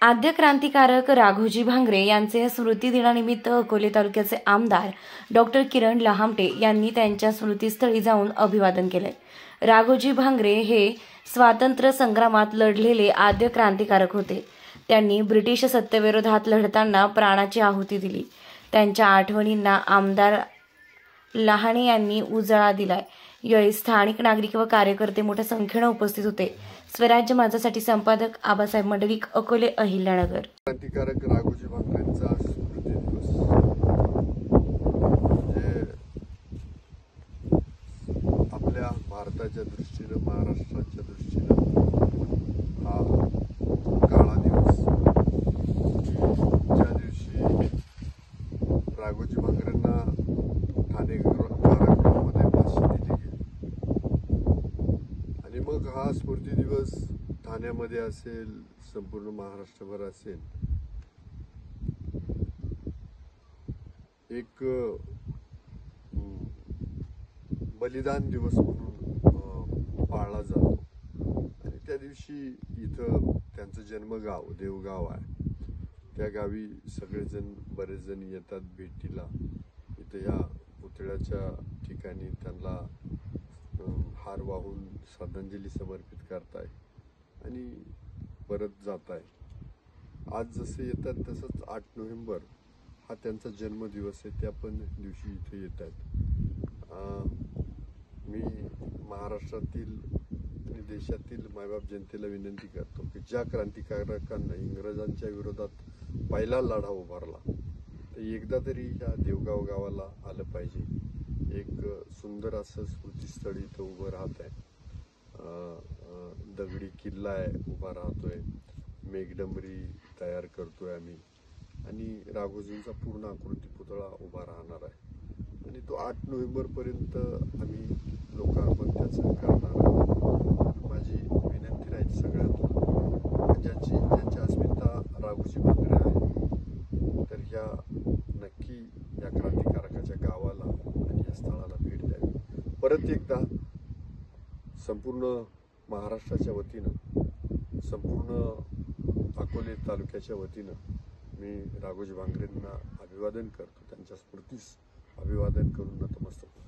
आद्य क्रांतिकारक राघोजी भांगरे यांचे स्मृती दिनानिमित्त अकोले तालुक्याचे आमदार डॉक्टर किरण लहामटे यांनी त्यांच्या स्मृतीस्थळी जाऊन अभिवादन केले। राघोजी भांगरे हे स्वातंत्र्य संग्रामात लढलेले आद्य क्रांतिकारक होते। त्यांनी ब्रिटिश सत्तेविरोधात लढताना प्राणाची आहुती दिली। त्यांच्या आठवणींना आमदार लहाणे यांनी उजाळा दिलाय। यावेळी स्थानिक नागरिक व कार्यकर्ते मोठ्या संख्येने उपस्थित होते। स्वराज्य माझासाठी संपादक आबासाहेब मंडलिक, अकोले, अहिल्यानगर। क्रांतिकारक राघोजी भांगरेंचा स्मृती दिवस आपल्या भारताच्या दृष्टीने, महाराष्ट्राच्या दृष्टीने हा काळा दिवस, ज्या दिवशी राघोजी भांगरेंना ठाणे कारागृहामध्ये फाशी दिली गेली आणि मग हा स्मृती दिवस ठाण्यामध्ये असेल, संपूर्ण महाराष्ट्रभर असेल, एक बलिदान दिवस म्हणून पाळला जातो। आणि त्या दिवशी इथं त्यांचं जन्मगाव देवगाव आहे, त्या गावी सगळेजण, बरेच जण येतात भेटीला। इथं या पुतळ्याच्या ठिकाणी त्यांना हार वाहून श्रद्धांजली समर्पित करताय आणि परत जाताय। आज जसे येतात तसंच 8 नोव्हेंबर हा त्यांचा जन्मदिवस आहे, त्या पण दिवशी इथे येत आहेत। मी महाराष्ट्रातील आणि देशातील मायबाप जनतेला विनंती करतो की ज्या क्रांतिकारकांना इंग्रजांच्या विरोधात पहिला लढा उभारला, तर एकदा तरी या देवगाव गावाला आलं पाहिजे। एक सुंदर असं स्मृतीस्थळी इथं उभं राहत आहे। दगडी किल्ला आहे, उभा राहतोय, मेघडंबरी तयार करतोय आम्ही आणि राघोजींचा पूर्ण आकृती पुतळा उभा राहणार आहे आणि तो 8 नोव्हेंबर पर्यंत आम्ही लोकार्पण त्याचं करणार आहे। माझी विनंती राहील सगळ्यांना, ज्यांची अस्मिता राघोजी भांगरे आहे, तर ह्या नक्की या क्रांतिकारकाच्या गावाला आणि या स्थळाला भेट द्यावी। परत एकदा संपूर्ण महाराष्ट्राच्या वतीनं, संपूर्ण अकोले तालुक्याच्या वतीनं मी राघोजी भांगरेंना अभिवादन करतो, त्यांच्या स्मृतीस अभिवादन करून नतमस्तक